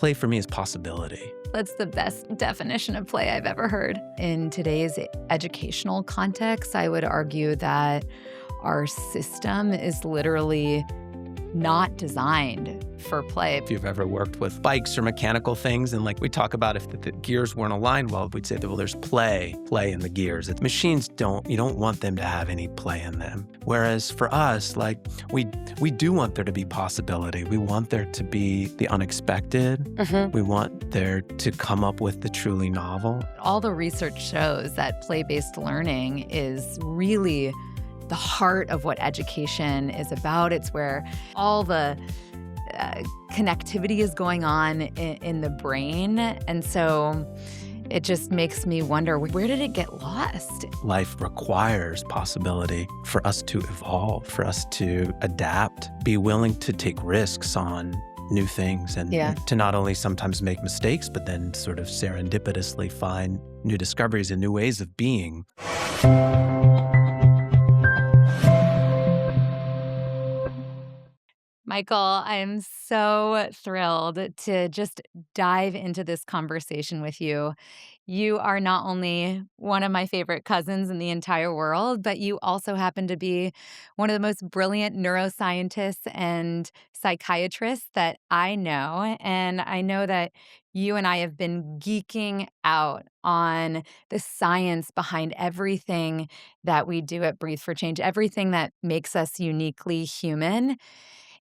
play for me is possibility. That's the best definition of play I've ever heard. In today's educational context, I would argue that our system is literally not designed for play. If you've ever worked with bikes or mechanical things, and like we talk about if the gears weren't aligned well, we'd say that, well, there's play in the gears. Machines you don't want them to have any play in them. Whereas for us, like we do want there to be possibility. We want there to be the unexpected. We want there to come up with the truly novel. All the research shows that play-based learning is really the heart of what education is about. It's where all the connectivity is going on in the brain. And so it just makes me wonder, where did it get lost? Life requires possibility for us to evolve, for us to adapt, be willing to take risks on new things, and to not only sometimes make mistakes, but then sort of serendipitously find new discoveries and new ways of being. Michael, I'm so thrilled to just dive into this conversation with you. You are not only one of my favorite cousins in the entire world, but you also happen to be one of the most brilliant neuroscientists and psychiatrists that I know. And I know that you and I have been geeking out on the science behind everything that we do at Breathe for Change, everything that makes us uniquely human.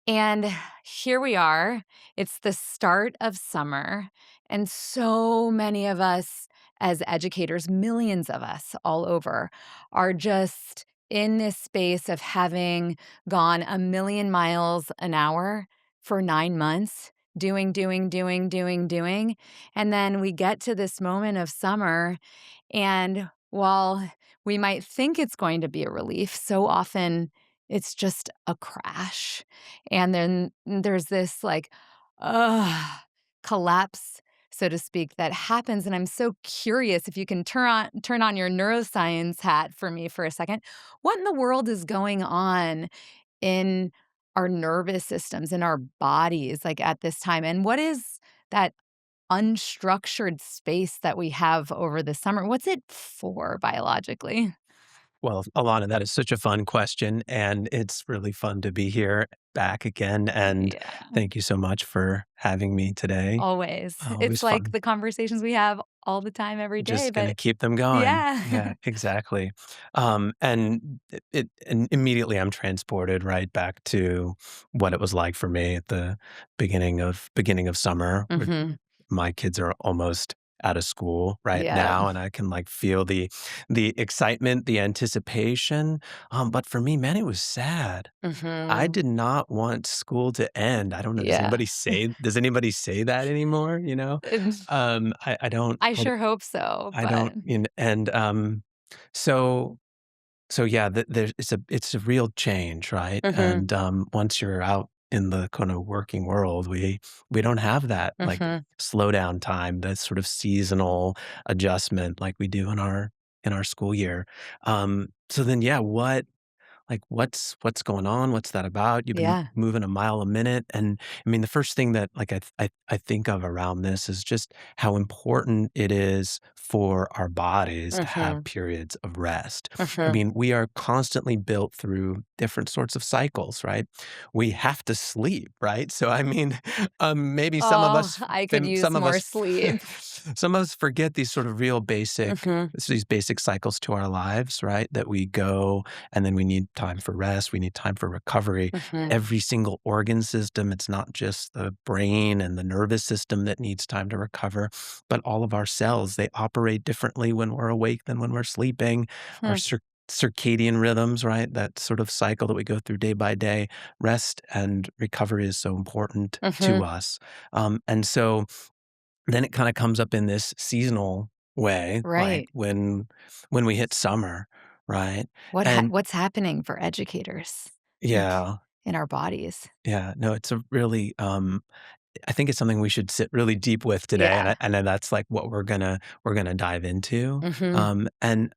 And here we are. It's the start of summer, and so many of us as educators, millions of us all over, are just in this space of having gone a million miles an hour for 9 months, doing. And then we get to this moment of summer, and while we might think it's going to be a relief, so often it's just a crash. And then there's this like, collapse, so to speak, that happens. And I'm so curious if you can turn on your neuroscience hat for me for a second. What in the world is going on in our nervous systems, in our bodies, like at this time? And what is that unstructured space that we have over the summer? What's it for biologically? Well, Ilana, that is such a fun question, and it's really fun to be here back again. And Yeah. thank you so much for having me today. Always. It's Always like fun. the conversations we have all the time, every day, Just gonna but keep them going. yeah. Yeah, exactly. And immediately I'm transported right back to what it was like for me at the beginning of summer. My kids are almost out of school right Yeah. now, and I can like feel the excitement, the anticipation. But for me, man, it was sad. I did not want school to end. I don't know. Yeah. Does anybody say that anymore? And I don't. I sure hope so, I but don't. So yeah, it's a real change, right? mhm, And once you're out in the kind of working world, we don't have that like mhm. slow down time, that sort of seasonal adjustment like we do in our school year. So then, yeah, what's going on? What's that about? You've been Yeah. moving a mile a minute. And I mean, the first thing that like I think of around this is just how important it is for our bodies to have Mhm, periods of rest. I mhm. mean, we are constantly built through different sorts of cycles, right? We have to sleep, right? So I mean, maybe Oh, I could use some of more us sleep. some of us forget these sort of real basic Mhm, these basic cycles to our lives, right? That we go and then we need time for rest. We need time for recovery. mhm. Every single organ system, it's not just the brain and the nervous system that needs time to recover, but all of our cells, they operate differently when we're awake than when we're sleeping. Our Hmm, circadian rhythms, right? That sort of cycle that we go through day by day. Rest and recovery is so important to mhm. us. And so then it kind of comes up in this seasonal way, like Right. when we hit summer, right? And What's happening for educators, like, yeah, in our bodies? yeah, no, it's a really I think it's something we should sit really deep with today, Yeah. and then that's like what we're gonna dive into. Mhm. And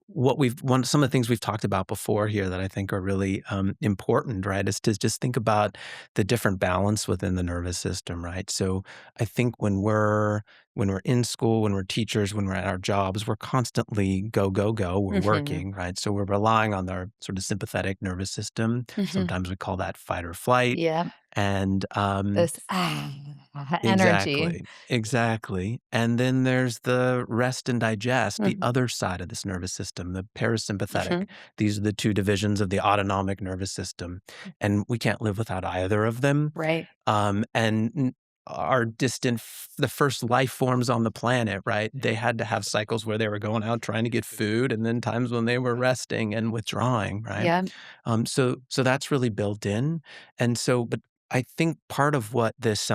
what we've one some of the things we've talked about before here that I think are really important, right, is to just think about the different balance within the nervous system, right? So I think when we're in school, when we're teachers, when we're at our jobs, we're constantly go, go, go. We're Mhm. working, right? So we're relying on our sort of sympathetic nervous system. Mhm. Sometimes we call that fight or flight. Yeah. And This energy. exactly, exactly. And then there's the rest and digest, the Mhm. other side of this nervous system, the parasympathetic. Mhm. These are the two divisions of the autonomic nervous system, and we can't live without either of them. Right. And our the first life forms on the planet, right? They had to have cycles where they were going out trying to get food, and then times when they were resting and withdrawing, right? Yeah. So that's really built in, and so, but I think part of what this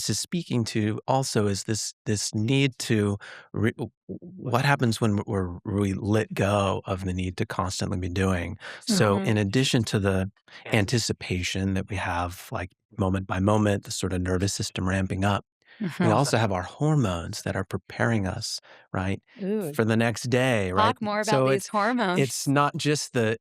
is speaking to also is this need to what happens when we let go of the need to constantly be doing. So Mhm. in addition to the anticipation that we have, like moment by moment, the sort of nervous system ramping up, we Mhm. also have our hormones that are preparing us, right, Ooh, for the next day, right? talk more about So these it's hormones. not just the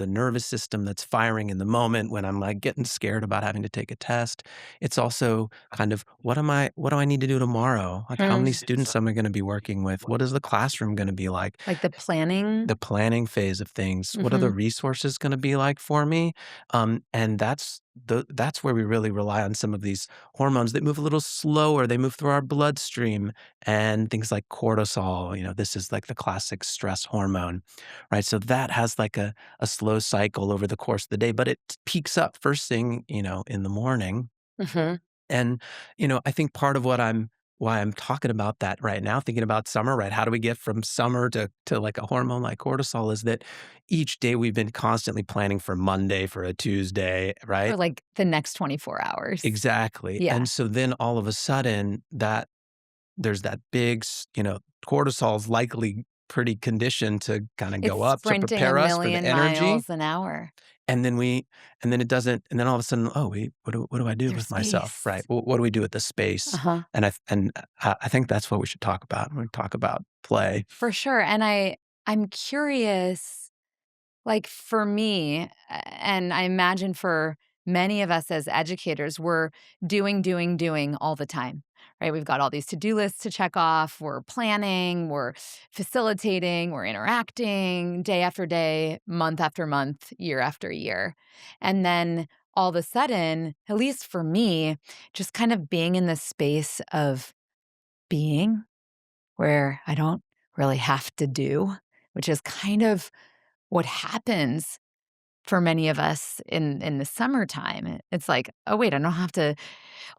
nervous system that's firing in the moment when I'm, like, getting scared about having to take a test. It's also kind of, what do I need to do tomorrow? Like, how many Mhm. students am I gonna be working with? What is the classroom gonna be like? Like the planning. The planning phase of things. What are the Mhm. resources gonna be like for me? And that's where we really rely on some of these hormones that move a little slower. They move through our bloodstream, and things like cortisol, this is like the classic stress hormone, right? So that has like a slow cycle over the course of the day, but it peaks up first thing, in the morning. Mhm. And, I think part of why I'm talking about that right now, thinking about summer, right? How do we get from summer to like a hormone like cortisol, is that each day we've been constantly planning for Monday, for a Tuesday, For right? like the next 24 hours. Exactly. Yeah. And so then all of a sudden there's that big, cortisol's likely pretty conditioned to kind of It's go up to sprinting a prepare us for the million energy. miles an hour. And then it doesn't, and then all of a sudden, oh wait, what do I do There's with myself, right? space. What do we do with the space? Uh-huh. And I think that's what we should talk about when we talk about play. For sure, and I'm curious, like, for me, and I imagine for many of us as educators, we're doing, doing, doing all the time, right? We've got all these to-do lists to check off, we're planning, we're facilitating, we're interacting day after day, month after month, year after year. And then all of a sudden, at least for me, just kind of being in the space of being where I don't really have to do, which is kind of what happens for many of us in the summertime. It's like, "Oh, wait, I don't have to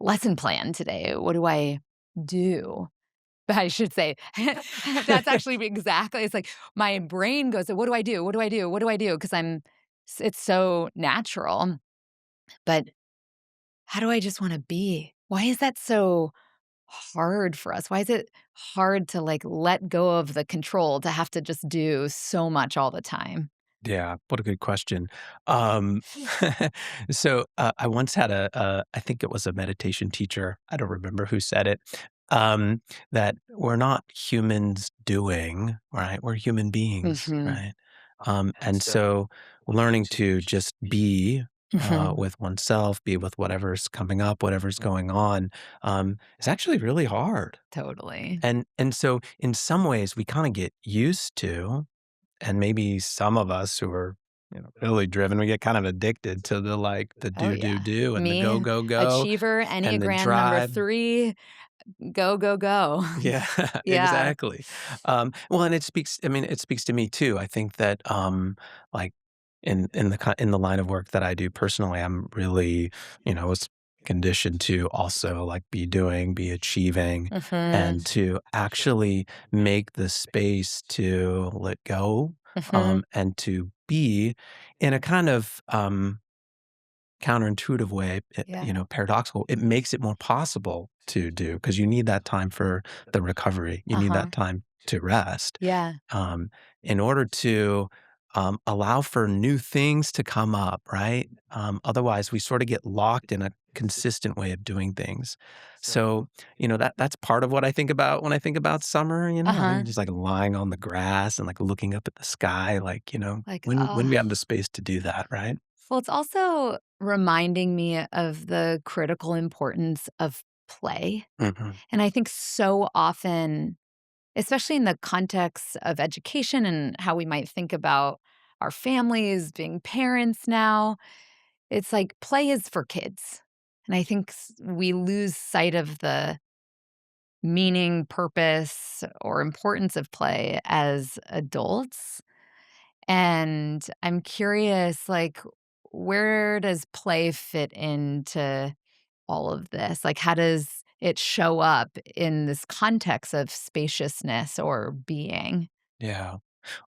lesson plan today. What do I do?" But I should say, that's actually exactly it's like my brain goes, "What do I do? What do I do? What do I do?" 'Cause it's so natural. But how do I just wanna be? Why is that so hard for us? Why is it hard to, like, let go of the control, to have to just do so much all the time? Yeah, what a good question. Um, so I once had I think it was a meditation teacher. I don't remember who said it. That we're not humans doing, right? We're human beings, Mhm. right? And so learning to just be Mhm. with oneself, be with whatever's coming up, whatever's going on, is actually really hard. Totally. And so in some ways we kind of get used to, and maybe some of us who are, really driven, we get kind of addicted to the Oh, do, do, yeah. do, and the go, Me, go, go, achiever, and the Enneagram number drive. 3, go, go, go. Yeah, Yeah. exactly. Well, and it speaks to me too. I think that, like in the line of work that I do personally, I'm really, was conditioned to also like be doing, be achieving, Mhm. and to actually make the space to let go, Mhm. and to be in a kind of, counterintuitive way, Yeah. paradoxical. It makes it more possible to do, because you need that time for the recovery. You need Uh-huh. that time to rest, Yeah. um, in order to, allow for new things to come up, right? Otherwise, we sort of get locked in a consistent way of doing things. So, that's part of what I think about when I think about summer. I Uh-huh. think just like lying on the grass and like looking up at the sky, like Like, when we have the space to do that, right? well, it's also reminding me of the critical importance of play. Hmm. And I think so often, especially in the context of education and how we might think about our families, being parents now, it's like play is for kids. And I think we lose sight of the meaning, purpose, or importance of play as adults. And I'm curious, like, where does play fit into all of this? Like, how does it show up in this context of spaciousness or being? Yeah.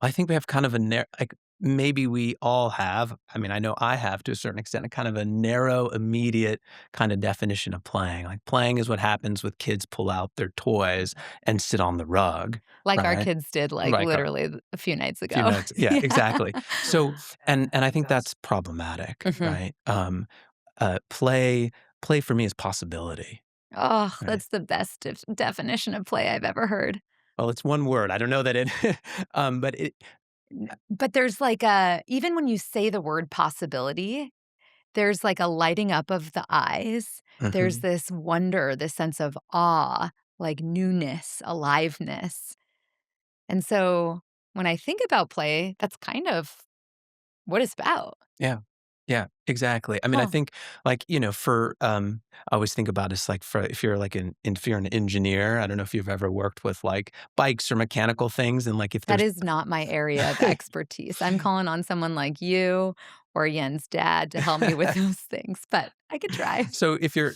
I think we have kind of a like maybe we all have. I mean, I know I have to a certain extent, a kind of a narrow, immediate kind of definition of playing. Like playing is what happens with kids pull out their toys and sit on the rug, Like our right? kids did, like, Like literally a few nights few ago. minutes. Yeah, Yeah. exactly. So, and I think that's problematic, Mhm. right? Play for me is possibility, Oh, right? that's the best definition of play I've ever heard. Well, it's one word. I don't know that it, but it. But there's like a even when you say the word possibility, there's like a lighting up of the eyes. There's Mhm. this wonder, this sense of awe, like newness, aliveness. And so when I think about play, that's kind of what it's about. Yeah. Yeah, exactly. I mean, I Huh. think like, I always think about it's like for if you're like if you're an engineer, I don't know if you've ever worked with like bikes or mechanical things and like if That there's is not my area of expertise. I'm calling on someone like you or Yen's dad to help me with those things, but I could try. So if you're,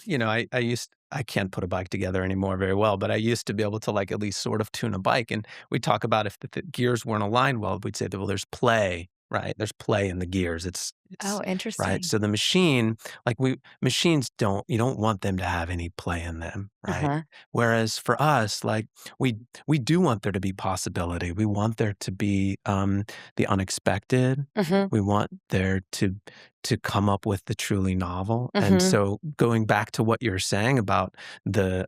I can't put a bike together anymore very well, but I used to be able to like at least sort of tune a bike. And we talk about if the gears weren't aligned well, we'd say that, well, there's play, right? There's play in the gears. It's Oh, right. interesting. So the machines you don't want them to have any play in them, right? Uh-huh. Whereas for us, like we, we do want there to be possibility. We want there to be the unexpected. Mhm. We want there to come up with the truly novel. And Mhm. so going back to what you're saying about the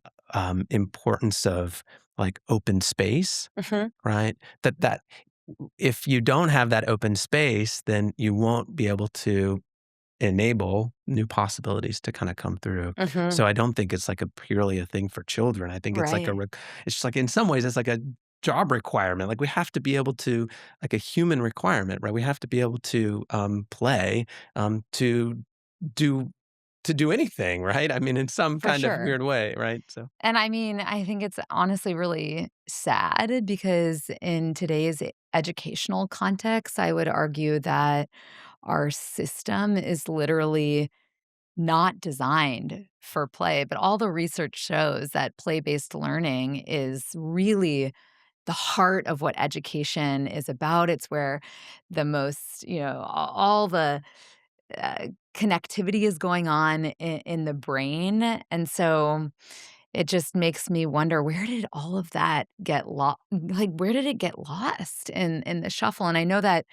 importance of like open space, Mhm. right? That if you don't have that open space, then you won't be able to enable new possibilities to kind of come through. Mhm. So I don't think it's like a purely a thing for children. I think it's like Right. it's just like in some ways it's like a job requirement. Like we have to be able to like a human requirement, right? We have to be able to play to do to do anything, right? I mean, in some For kind of sure. weird way, right? So And I mean, I think it's honestly really sad because in today's educational context, I would argue that our system is literally not designed for play, but all the research shows that play-based learning is really the heart of what education is about. It's where the most, all the uh, connectivity is going on in the brain. And so it just makes me wonder where did all of that get lost? Like, where did it get lost in the shuffle? And I know that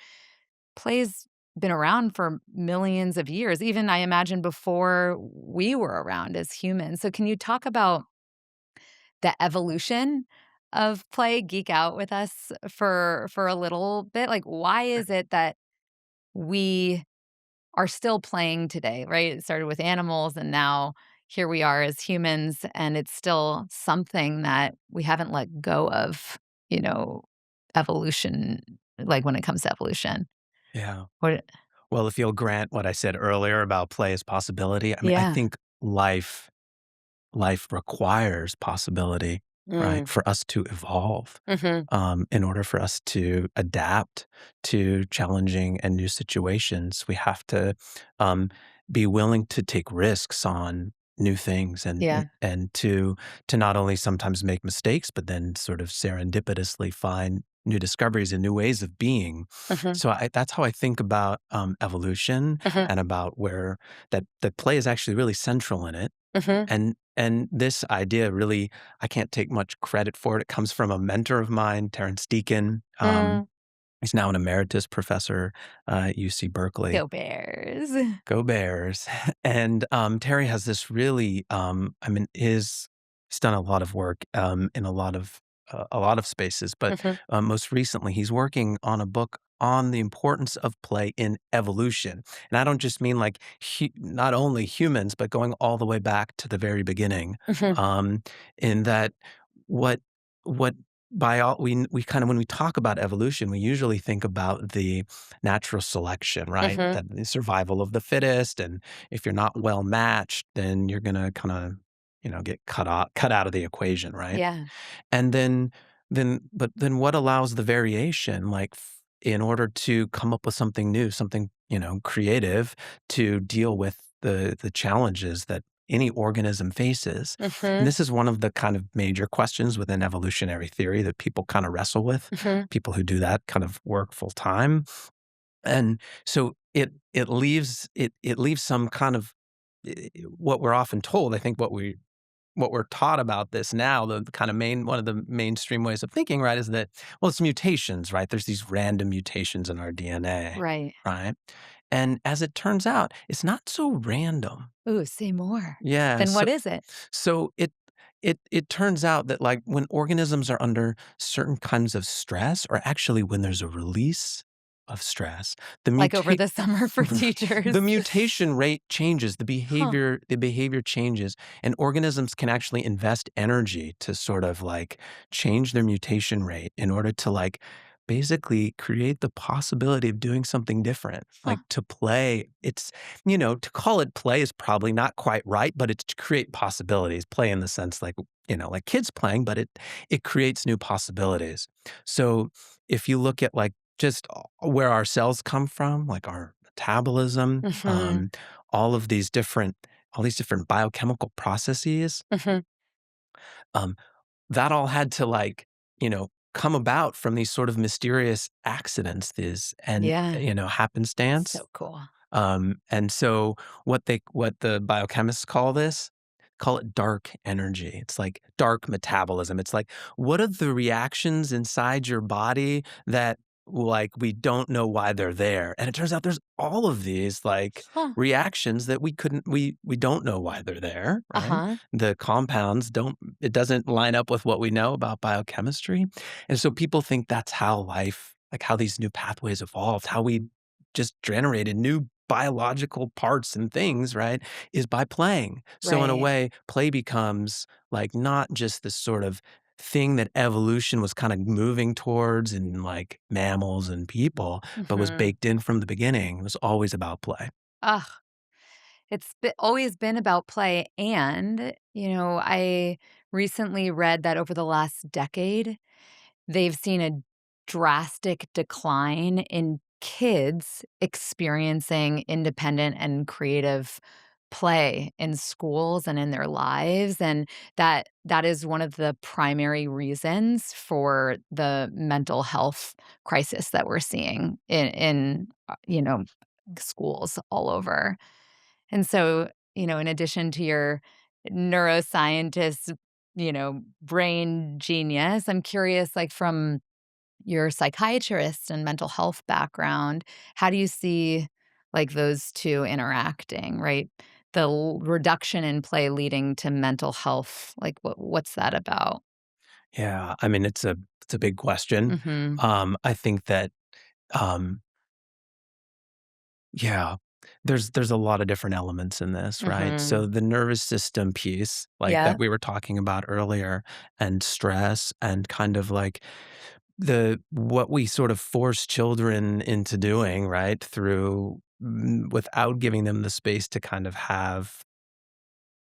play's been around for millions of years, even I imagine before we were around as humans. So, can you talk about the evolution of play? Geek out with us for a little bit. Like, why is it that we are still playing today, right? It started with animals and now here we are as humans, and it's still something that we haven't let go of, you know, evolution, like when it comes to evolution. yeah. What Well, if you'll grant what I said earlier about play as possibility, I mean, I Yeah. think life requires possibility, right? Mm. For us to evolve, Mhm. in order for us to adapt to challenging and new situations, we have to um, be willing to take risks on new things Yeah. and to not only sometimes make mistakes, but then sort of serendipitously find new discoveries and new ways of being. Mhm. So that's how I think about evolution Mhm. and about where that play is actually really central in it Mhm. and this idea really, I can't take much credit for it. It comes from a mentor of mine, Terrence Deacon. Mm. He's now an emeritus professor at UC Berkeley. Go Bears. Go Bears. And Terry has this really, I mean, he's done a lot of work in a lot of spaces, but Mhm, most recently he's working on a book on the importance of play in evolution. And I don't just mean like not only humans, but going all the way back to the very beginning. mhm, Um, in that what what by all we kind of when we talk about evolution, we usually think about the natural selection, right? mhm. That the survival of the fittest, and if you're not well matched, then you're gonna kind of, get cut out of the equation, right? Yeah. And but then what allows the variation, like, in order to come up with something new, something, creative to deal with the challenges that any organism faces. And Mhm, this is one of the kind of major questions within evolutionary theory that people kind of wrestle with, mhm. people who do that kind of work full time. And so it leaves some kind of what we're often told, I think what we're taught about this now, the kind of one of the mainstream ways of thinking, right, is that, well, it's mutations, right? There's these random mutations in our DNA, Right. right? And as it turns out, it's not so random. Ooh, say more. Yeah. Then what is it? So it turns out that, like, when organisms are under certain kinds of stress, or actually when there's a release of stress, the Like over mutate the summer for teachers. the mutation rate changes, Huh, the behavior changes, and organisms can actually invest energy to sort of, like, change their mutation rate in order to, like, basically create the possibility of doing something different, huh. like, to play. To call it play is probably not quite right, but it's to create possibilities. Play in the sense, like, like kids playing, but it creates new possibilities. So if you look at, like, just where our cells come from, like our metabolism, Mhm, all of these different all these different biochemical processes, mhm. um, that all had to, like, come about from these sort of mysterious accidents, these and Yeah, happenstance. so cool. And so what the biochemists call it dark energy. It's like dark metabolism. It's like, what are the reactions inside your body that, like, we don't know why they're there? And it turns out there's all of these, like, Huh. reactions that we don't know why they're there, right? Uh-huh. The compounds don't it doesn't line up with what we know about biochemistry. And so people think that's how life, like, how these new pathways evolved, how we just generated new biological parts and things, right, is by playing. So in a Right. way, play becomes, like, not just this sort of thing that evolution was kind of moving towards in, like, mammals and people, but was Mhm. baked in from the beginning. It was always about play. Ugh, always been about play, and, I recently read that over the last decade, they've seen a drastic decline in kids experiencing independent and creative play in schools and in their lives, and that is one of the primary reasons for the mental health crisis that we're seeing in schools all over. And so, in addition to your neuroscientist, brain genius, I'm curious, like, from your psychiatrist and mental health background, how do you see, like, those two interacting, right? The reduction in play leading to mental health, like, what's that about? Yeah, I mean, it's a big question. Mhm. I think that, um yeah. There's a lot of different elements in this, right? So Mhm. the nervous system piece, like, that Yeah. we were talking about earlier, and stress, and kind of like the what we sort of force children into doing, right? Without giving them the space to kind of have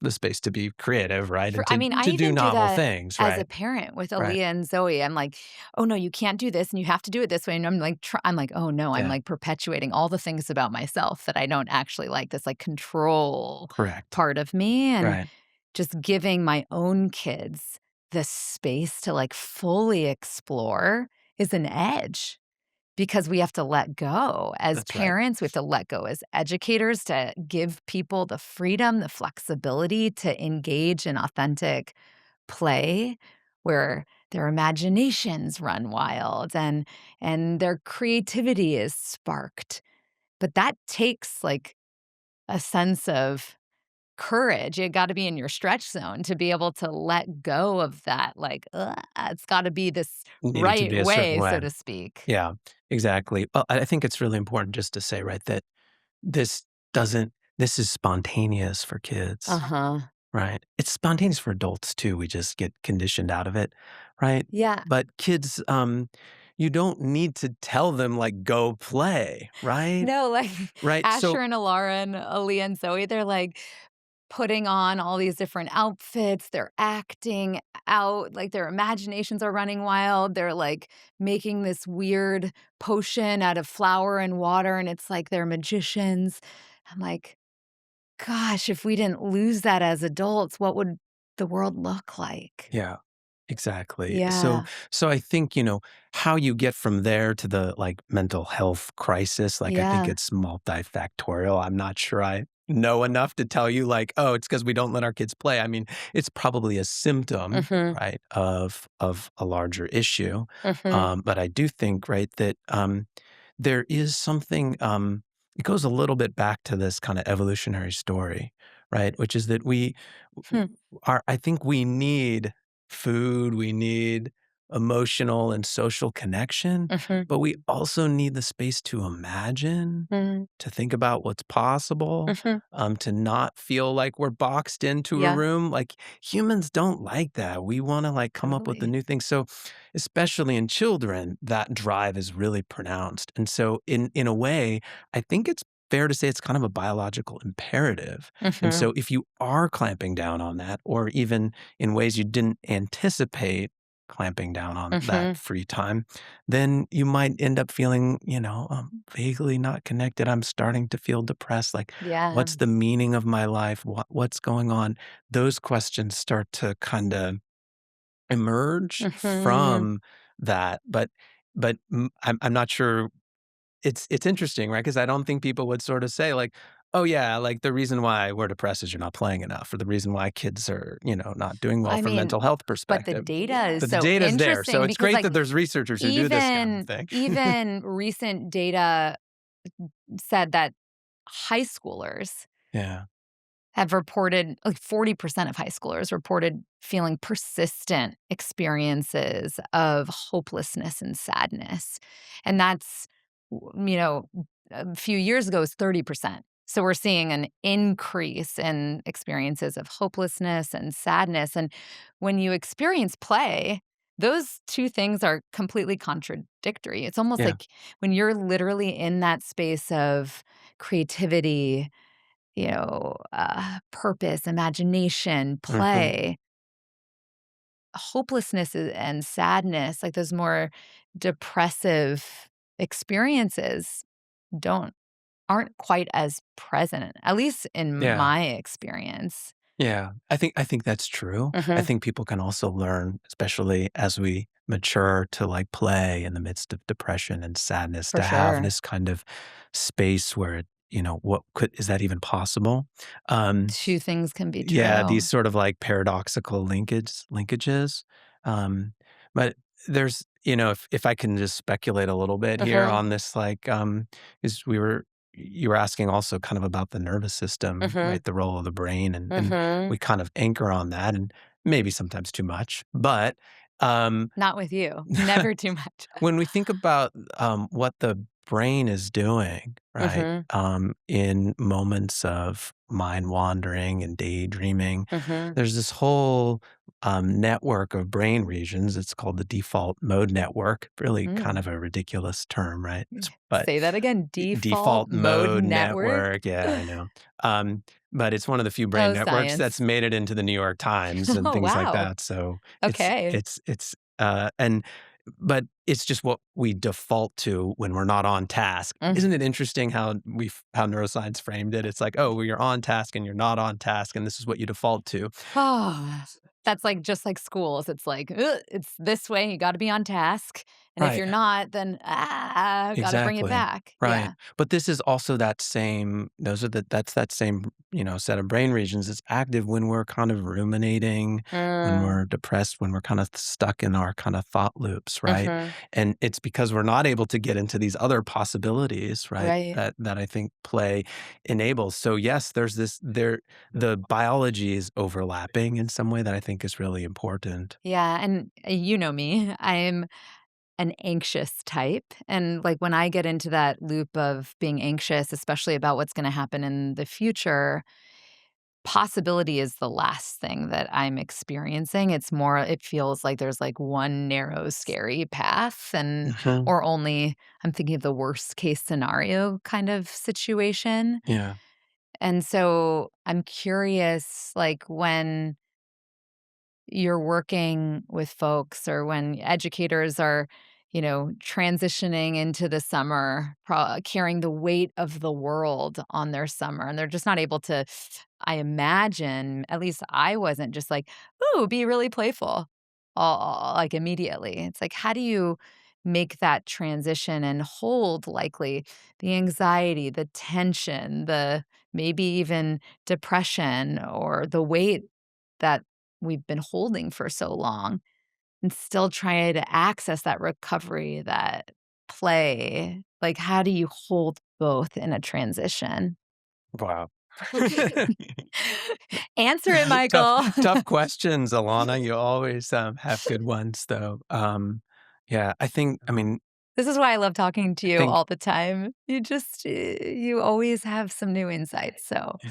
the space to be creative, right? For And I mean, I to do even do novel that things, as a right? parent with Right. Aaliyah and Zoe. I'm like, "Oh, no, you can't do this, and you have to do it this way," and I'm like, "Oh, no," I'm, Yeah. like, perpetuating all the things about myself that I don't actually like, this, like, control Correct. part of me, and Right. just giving my own kids the space to, like, fully explore is an edge. Because we have to let go. As That's right. parents, we have to let go as educators to give people the freedom, the flexibility to engage in authentic play where their imaginations run wild and their creativity is sparked. But that takes, like, a sense of courage. You gotta be in your stretch zone to be able to let go of that, like, "Ugh," it's gotta be this Needing to right be a certain way, way. so to speak. Yeah, exactly. Well, I think it's really important just to say, right, that this doesn't this is spontaneous for kids, Uh-huh. right? It's spontaneous for adults too, we just get conditioned out of it, right? Yeah. But kids, you don't need to tell them, like, "Go play," right? No, like, Right? Asher So and Alara and Aaliyah and Zoe, they're, like, putting on all these different outfits, they're acting out, like, their imaginations are running wild, they're, like, making this weird potion out of flour and water, and it's like they're magicians. I'm like, "Gosh, if we didn't lose that as adults, what would the world look like?" yeah. Exactly. Yeah. So I think, how you get from there to the, like, mental health crisis, like, I think Yeah. it's multifactorial. I'm not sure I know enough to tell you, like, "Oh, it's because we don't let our kids play." I mean, it's probably a symptom, Mhm. right, of a larger issue. Mhm. But I do think, right, that, there is something, it goes a little bit back to this kinda evolutionary story, right, which is that we Hmm. I think we need food, we need emotional and social connection, Mhm. but we also need the space to imagine, Mhm. to think about what's possible, Mhm. to not feel like we're boxed into a Yeah, room. Like humans don't like that. We want to like come up with the totally. new things. So, especially in children, that drive is really pronounced. And so, in a way, I think it's fair to say it's kind of a biological imperative. And Mhm. so, if you are clamping down on that, or even in ways you didn't anticipate clamping down on that Mhm. free time, then you might end up feeling, vaguely not connected. I'm starting to feel depressed. Like, Yeah. what's the meaning of my life? What's going on? Those questions start to kind of emerge Mhm. from that. But I'm not sure it's interesting, right? Because I don't think people would sort of say like, "Oh, yeah, like, the reason why we're depressed is you're not playing enough," or the reason why kids are, not doing well I from a mean, mental health but the perspective. data is But the so data's there, so interesting it's because, great like, that there's researchers who do this kind of even thing. even recent data said that high schoolers Yeah. have reported, like, 40% of high schoolers reported feeling persistent experiences of hopelessness and sadness, and that's, a few years ago was 30%. So we're seeing an increase in experiences of hopelessness and sadness, and when you experience play, those 2 things are completely contradictory. It's almost Yeah. like when you're literally in that space of creativity, purpose, imagination, Mhm. play, hopelessness and sadness, like those more depressive experiences don't aren't quite as present, at least in Yeah. my experience. Yeah, I think that's true. I Mhm. think people can also learn, especially as we mature, to like play in the midst of depression and sadness, For to have sure. this kind of space where what could is that even possible? Um, 2 things can be yeah, true. these sort of like paradoxical linkages. Um, but there's, if I can just speculate a little bit here Mhm. on this, like, is you were asking also kind of about the nervous system, Mhm. right? The role of the brain, and Mhm. we kind of anchor on that, and maybe sometimes too much. But um, Not with you. Never too much. when we think about, what the brain is doing, right, Mhm. in moments of mind wandering and daydreaming, Mhm. there's this whole, network of brain regions. It's called the default mode network. Really kind Mm. of a ridiculous term, right? But Say that again. Default default mode mode network? network. Yeah, I know. Um, but it's one of the few brain Oh, networks that's science. made it into the New York Times and Oh, things like wow. that. So it's Okay. it's it's and but it's just what we default to when we're not on task. Mm. Isn't it interesting how neuroscience framed it? It's like, oh, well, you're on task and you're not on task, and this is what you default to. Oh, that's like just like schools. It's like, "Ugh, it's this way, you gotta be on task." And if Right. you're not, then, gotta bring it Exactly. back. Right. Yeah. But this is also that same that's that same, set of brain regions. It's active when we're kind of ruminating, when Mm, we're depressed, when we're kind of stuck in our kind of thought loops, right? mhm. And it's because we're not able to get into these other possibilities, right? Right. That I think play enables. So yes, there's the biology is overlapping in some way that I think is really important. Yeah, and, you know me, I'm an anxious type, and, like, when I get into that loop of being anxious, especially about what's gonna happen in the future, possibility is the last thing that I'm experiencing. It's more it feels like there's, like, one narrow, scary path and Mhm. or only I'm thinking of the worst case scenario kind of situation, Yeah. and so I'm curious, like, when you're working with folks or when educators are, transitioning into the summer, carrying the weight of the world on their summer, and they're just not able to, I imagine, at least I wasn't just like, "Ooh, be really playful," like, immediately. It's like, how do you make that transition and hold likely the anxiety, the tension, the maybe even depression or the weight that we've been holding for so long and still try to access that recovery, that play. Like, how do you hold both in a transition? Wow. Answer it, Tough Michael. tough questions, Alana. You always, have good ones, though. Yeah, This is why I love talking to I you think all the time. You just, you always have some new insights. So, yeah.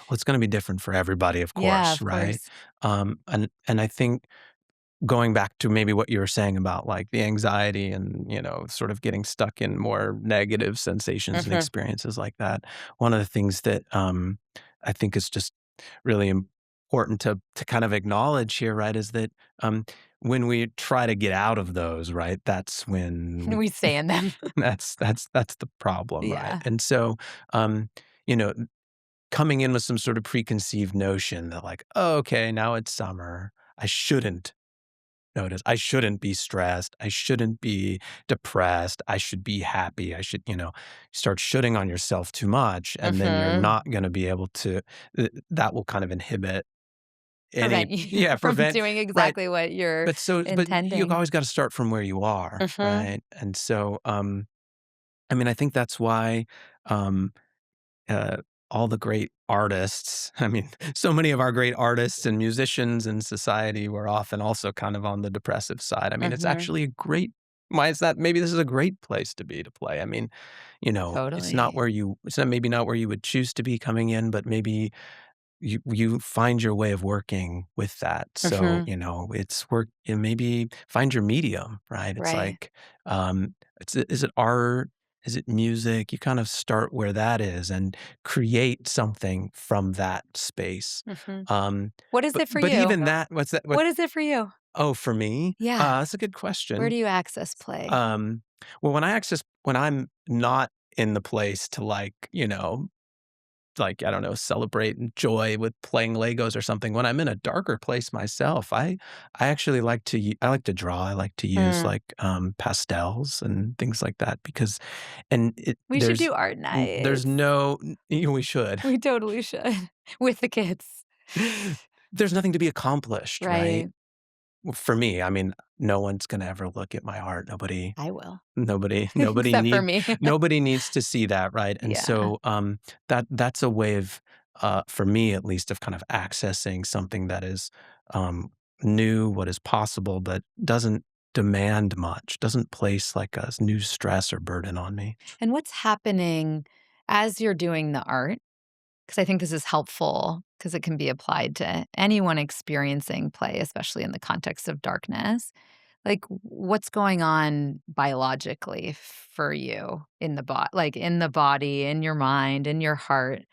Well, it's gonna be different for everybody, of yeah, course, of right? course. And I think going back to maybe what you were saying about, like, the anxiety and, sort of getting stuck in more negative sensations and Hmm. experiences like that, one of the things that, I think is just really important to kind of acknowledge here, right, is that, when we try to get out of those, right, that's when we We stay in them. that's the problem, right? Yeah. And so, um, you know, coming in with some sort of preconceived notion that like, "Oh, okay, now it's summer. I shouldn't notice. I shouldn't be stressed. I shouldn't be depressed. I should be happy. I should, start shooting on yourself too much, and then you're Hmm. not going to be able to. That will kind of inhibit any, Prevent you yeah, from prevent, doing right. exactly what you're But you intending. always got to start from where you are, Hmm. right? And so, I think that's why. Um, uh, all the great artists. I mean, so many of our great artists and musicians in society were often also kind of on the depressive side. I mean, it's Hmm. actually a great why is that maybe this is a great place to be to play. I mean, Totally. it's not maybe not where you would choose to be coming in, but maybe you find your way of working with that. So, Hmm. it's work and maybe find your medium, right? It's Right. like, is it art? Is it music? You kind of start where that is and create something from that space. Hmm. Um, What is but it for but you? even that, what's that? What? What is it for you? Oh, for me, Yeah. that's a good Where question. do you access play? Um, well, when I'm not in the place to like, I don't know, celebrate and joy with playing Legos or something. When I'm in a darker place myself, I actually like to I like to draw. I like to use Mm. like pastels and things like that because and We should do art there's nights. no we should. We totally should with the kids. There's nothing to be accomplished, right? Right. Well, for me, I mean, no one's gonna ever look at my art. I will. Nobody Except for need me. nobody needs to see that, right? And Yeah. so, that's a way of, for me at least, of kind of accessing something that is, new, what is possible, but doesn't demand much, doesn't place like a new stress or burden on me. And what's happening as you're doing the art? Because I think this is helpful because it can be applied to anyone experiencing play, especially in the context of darkness. Like, what's going on biologically for you in the like in the body, in your mind, in your heart?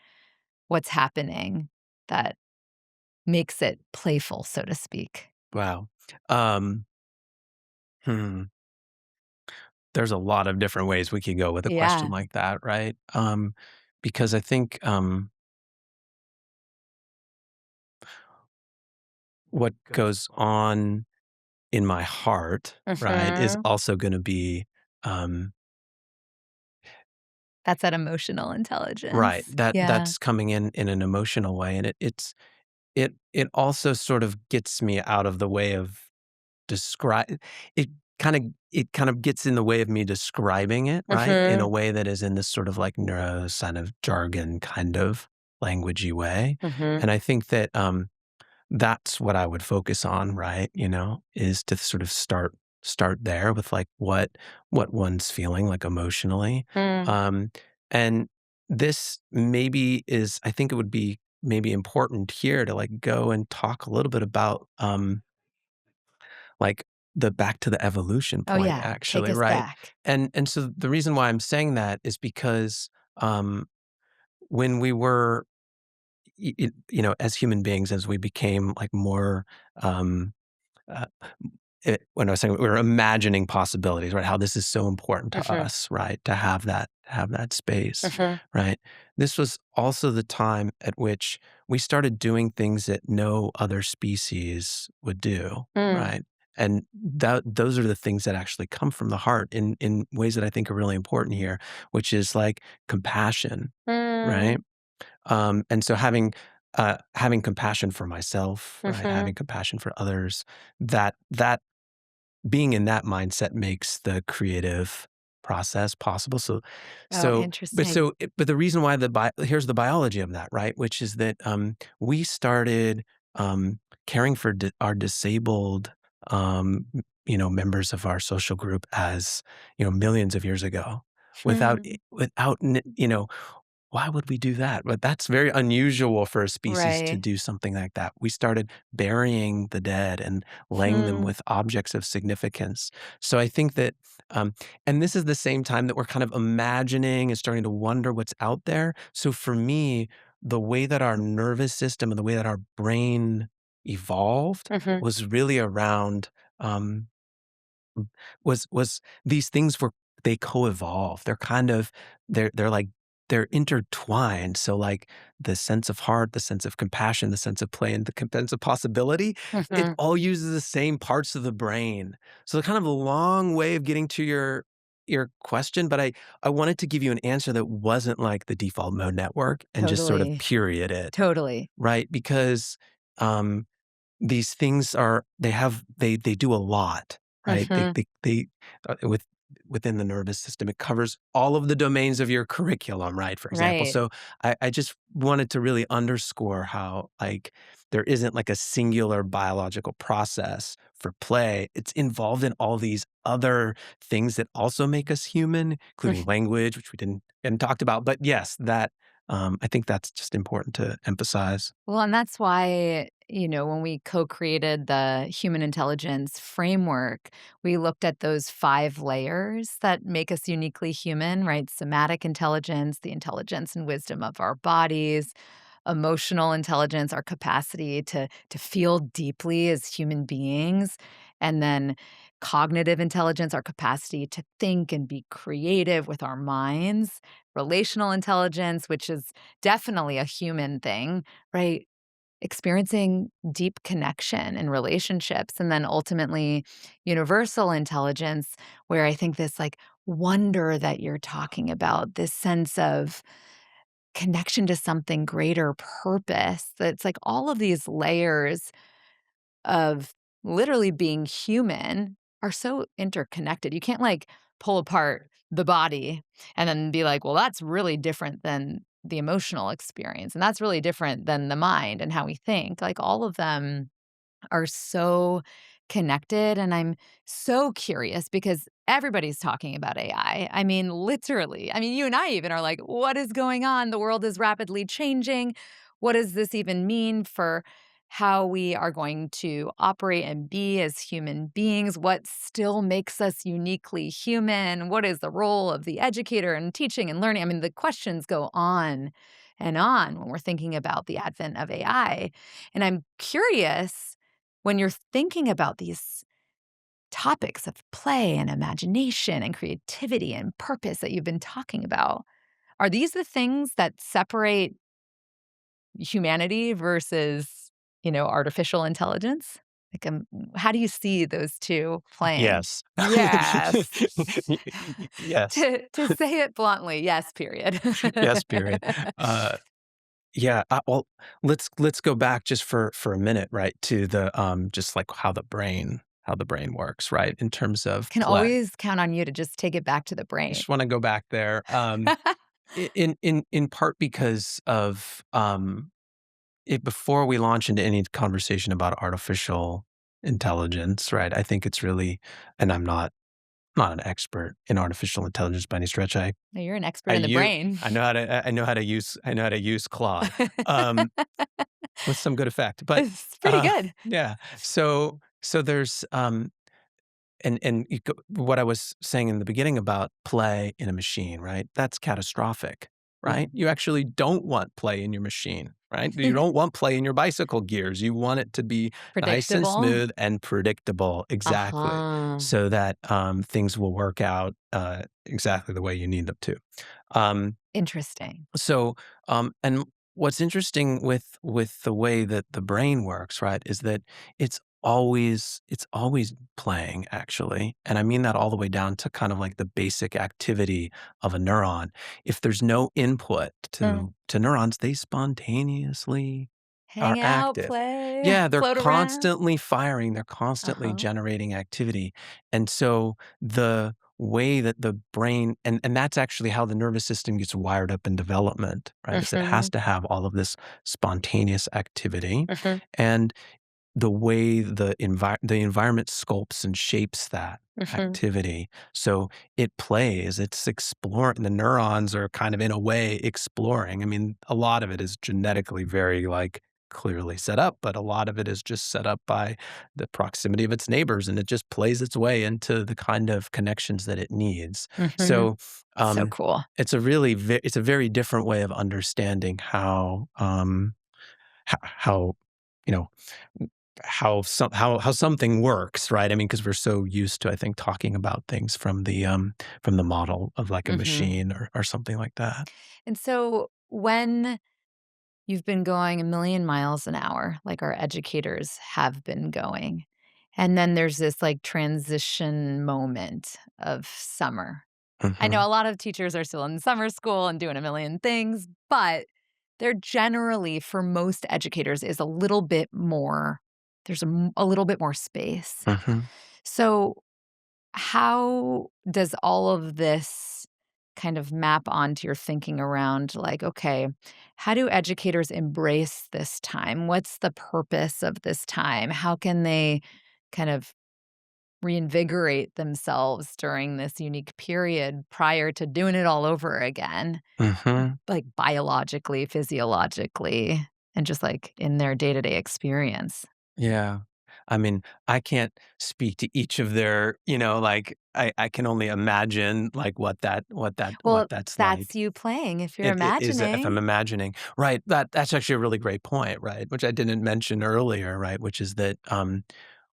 What's happening that makes it playful, so to speak? Wow. Um, hmm, there's a lot of different ways we could go with a question Yeah. like that, right? Because I think, what goes on in my heart, right, is Mhm. also gonna be, um That's that emotional right, intelligence. Yeah. that's coming in an emotional way, and it also sort of gets me out of the way of describe it it kind of gets in the way of me describing it, right, in a Mhm. way that is in this sort of like kind of jargon kind of languagey way, Mhm. and I think that, that's what I would focus on, right, is to sort of start there with, like, what one's feeling, like, emotionally, Mm. um, and this maybe is I think it would be maybe important here to, like, go and talk a little bit about, like, the back to the evolution Oh, point, yeah. Take actually, us right? back. And so the reason why I'm saying that is because, when we were, as human beings, as we became, like, more, um, uh, when I was saying we were imagining possibilities, right? How this is so important to Mhm. us, right? To have that space, Mhm. right? This was also the time at which we started doing things that no other species would do, Mm. right? And those are the things that actually come from the heart in ways that I think are really important here, which is like compassion, right? Mm. And so having compassion for myself, right? Mhm. Having compassion for others, that being in that mindset makes the creative process possible. So, Oh, so, but interesting. so, but the reason why here's the biology of that, right? Which is that we started caring for our disabled, members of our social group as millions of years ago, without Hmm. why would we do that? But that's very unusual for a species to Right. do something like that. We started burying the dead and laying them Hmm. with objects of significance. So I think that, and this is the same time that we're kind of imagining and starting to wonder what's out there. So for me, the way that our nervous system and the way that our brain evolved Mhm. was really around um, was these things were they co-evolve. They're like they're intertwined. So like the sense of heart, the sense of compassion, the sense of play, and the sense of possibility, it Mhm. all uses the same parts of the brain. So kind of a long way of getting to your question, but I wanted to give you an answer that wasn't like the default mode network and just sort of Totally. period it, Totally. right? Because um these things they do a lot, right? Mhm. Within the nervous system, it covers all of the domains of your curriculum, right, for example. Right. So I just wanted to really underscore how, like, there isn't like a singular biological process for play. It's involved in all these other things that also make us human, including language, which we didn't talked about. But yes, that I think that's just important to emphasize. Well, and that's why, when we co-created the human intelligence framework, we looked at those 5 layers that make us uniquely human, right? Somatic intelligence, the intelligence and wisdom of our bodies, emotional intelligence, our capacity to feel deeply as human beings, and then cognitive intelligence, our capacity to think and be creative with our minds, relational intelligence, which is definitely a human thing, right? Experiencing deep connection in relationships, and then ultimately universal intelligence, where I think this like wonder that you're talking about, this sense of connection to something greater, purpose, that's like all of these layers of literally being human are so interconnected. You can't like pull apart the body and then be like, well, that's really different than the emotional experience. And that's really different than the mind and how we think. Like all of them are so connected. And I'm so curious because everybody's talking about AI. I mean, literally. I mean, you and I even are like, what is going on? The world is rapidly changing. What does this even mean for how we are going to operate and be as human beings? What still makes us uniquely human? What is the role of the educator in teaching and learning? I mean, the questions go on and on when we're thinking about the advent of AI. And I'm curious when you're thinking about these topics of play and imagination and creativity and purpose that you've been talking about, are these the things that separate humanity versus, artificial intelligence? Like, how do you see those 2 playing? Yes. Yes. Yes. To say it bluntly, yes, period. Yes, period. Uh, yeah, well, let's go back just for a minute, right, to the, just like how the brain works, right, in terms of Can play. always count on you to just take it back to the brain. Just wanna go back there, in part because of, it before we launch into any conversation about artificial intelligence, right, I think it's really, and I'm not an expert in artificial intelligence by any stretch. No, you're an expert I in the you brain. I know how to use Claude, um, with some good effect, but, It's pretty good. yeah, so there's, and you go what I was saying in the beginning about play in a machine, right? That's catastrophic, right? Mhm. You actually don't want play in your machine, right? You don't want play in your bicycle gears. You want it to be nice and Predictable? smooth and predictable, exactly, Uh-huh. so that, things will work out, exactly the way you need them to. Um, Interesting. so, and what's interesting with the way that the brain works, right, is that it's always playing actually, and I mean that all the way down to kind of like the basic activity of a neuron. If there's no input Mm. to neurons, they spontaneously are Hang out, active. play, Yeah, they're float around. constantly firing, they're constantly Uh-huh. generating activity. And so the way that the brain, and that's actually how the nervous system gets wired up in development, right? Is it has Mhm. to have all of this spontaneous activity. Mhm. And the way the environment sculpts and shapes that Mhm. activity. So it plays, it's exploring. The neurons are kind of in a way exploring. I mean, a lot of it is genetically very like clearly set up, but a lot of it is just set up by the proximity of its neighbors, and it just plays its way into the kind of connections that it needs. Mhm. So So um, cool. it's a very different way of understanding how you know how something works, right? I mean, because we're so used to, I think, talking about things from the model of like a Mhm. machine or something like that. And so when you've been going a million miles an hour, like our educators have been going, and then there's this, like, transition moment of summer. I know Hmm. a lot of teachers are still in summer school and doing a million things, but they're generally, for most educators, is a little bit more a little bit more space. Hmm. So, how does all of this kind of map onto your thinking around, like, okay, how do educators embrace this time? What's the purpose of this time? How can they kind of reinvigorate themselves during this unique period prior to doing it all over again, Hmm. like biologically, physiologically, and just like in their day-to-day experience? Yeah. I mean, I can't speak to each of their, like I can only imagine like what Well, that's that's like. you playing if you're It is if I'm imagining. imagining. Right. That's actually a really great point, right? Which I didn't mention earlier, right? Which is that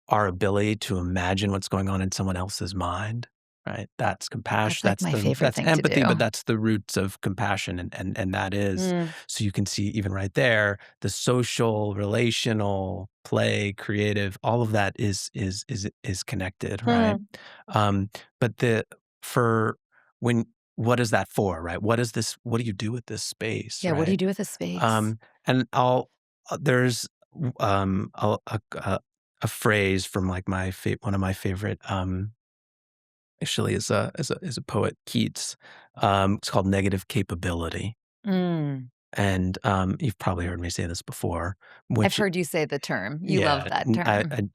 our ability to imagine what's going on in someone else's mind, right? That's compassion. That's like my favorite That's thing to empathy, but do. that's the roots of compassion, and that is, Mm. so you can see even right there the social, relational, play, creative, all of that is connected, right? Hmm. Um, but the for when what is that for, right? What do you do with this space, Yeah, what do you right? do with a space? Um, and there's a phrase from like one of my favorite, actually is a poet, Keats. It's called negative capability. Mm. And you've probably heard me say this before, I've which, heard you say the term. You love yeah, that term.